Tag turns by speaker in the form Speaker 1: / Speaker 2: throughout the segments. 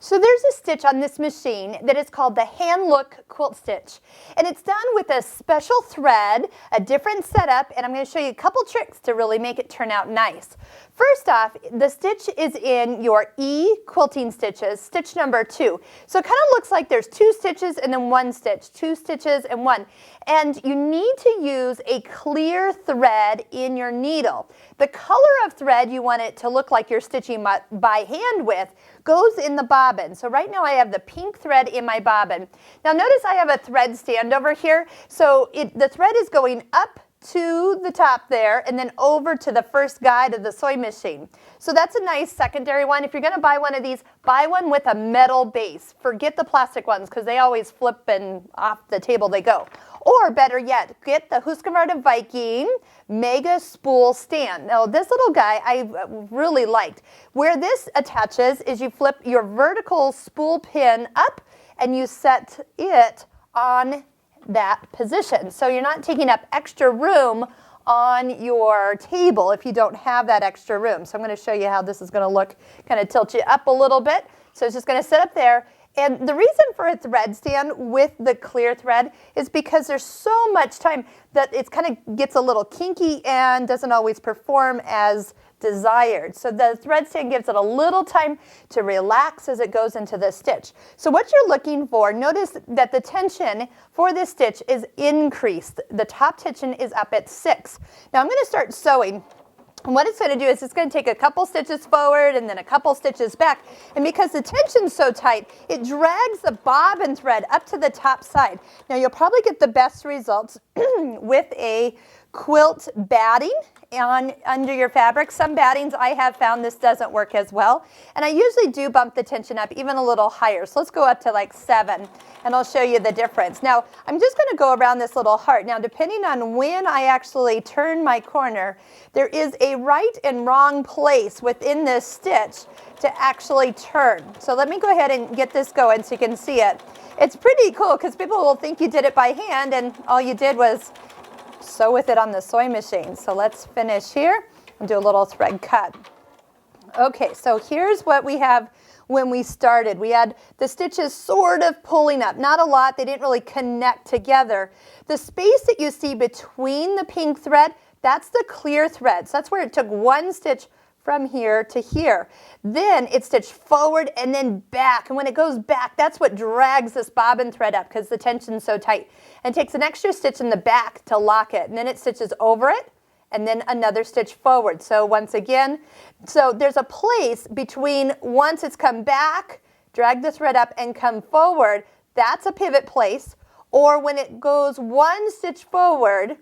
Speaker 1: So there's a stitch on this machine that is called the hand look quilt stitch, and it's done with a special thread, a different setup, and I'm going to show you a couple tricks to really make it turn out nice. First off, the stitch is in your E quilting stitches, stitch number 2. So it kind of looks like there's 2 stitches and then 1 stitch, 2 stitches and 1. And you need to use a clear thread in your needle. The color of thread you want it to look like you're stitching by hand with goes in the bobbin. So right now I have the pink thread in my bobbin. Now notice I have a thread stand over here. So the thread is going up to the top there and then over to the first guide of the sewing machine. So that's a nice secondary one. If you're going to buy one of these, buy one with a metal base. Forget the plastic ones because they always flip and off the table they go. Or better yet, get the Husqvarna Viking Mega Spool Stand. Now this little guy I really liked. Where this attaches is you flip your vertical spool pin up and you set it on that position. So you're not taking up extra room on your table if you don't have that extra room. So I'm going to show you how this is going to look, kind of tilt you up a little bit. So it's just going to sit up there. And the reason for a thread stand with the clear thread is because there's so much time that it kind of gets a little kinky and doesn't always perform as desired. So the thread stand gives it a little time to relax as it goes into the stitch. So what you're looking for, notice that the tension for this stitch is increased. The top tension is up at 6. Now I'm going to start sewing. And what it's going to do is it's going to take a couple stitches forward and then a couple stitches back. And because the tension's so tight, it drags the bobbin thread up to the top side. Now you'll probably get the best results with a quilt batting under your fabric. Some battings I have found this doesn't work as well. And I usually do bump the tension up even a little higher. So let's go up to like 7 and I'll show you the difference. Now I'm just going to go around this little heart. Now depending on when I actually turn my corner, there is a right and wrong place within this stitch to actually turn. So let me go ahead and get this going so you can see it. It's pretty cool because people will think you did it by hand and all you did was sew with it on the sewing machine. So let's finish here and do a little thread cut. Okay, so here's what we have when we started. We had the stitches sort of pulling up, not a lot, they didn't really connect together. The space that you see between the pink thread, that's the clear thread. So that's where it took 1 stitch from here to here. Then it stitched forward and then back. And when it goes back, that's what drags this bobbin thread up because the tension's so tight. And it takes an extra stitch in the back to lock it. And then it stitches over it and then another stitch forward. So once again, so there's a place between once it's come back, drag the thread up and come forward, that's a pivot place. Or when it goes 1 stitch forward,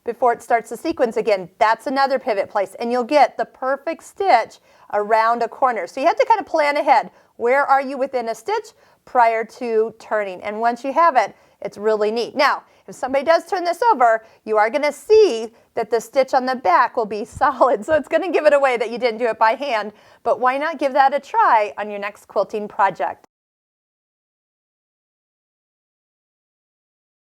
Speaker 1: before it starts the sequence again, that's another pivot place, and you'll get the perfect stitch around a corner. So you have to kind of plan ahead. Where are you within a stitch prior to turning? And once you have it, it's really neat. Now, if somebody does turn this over, you are going to see that the stitch on the back will be solid. So it's going to give it away that you didn't do it by hand, but why not give that a try on your next quilting project?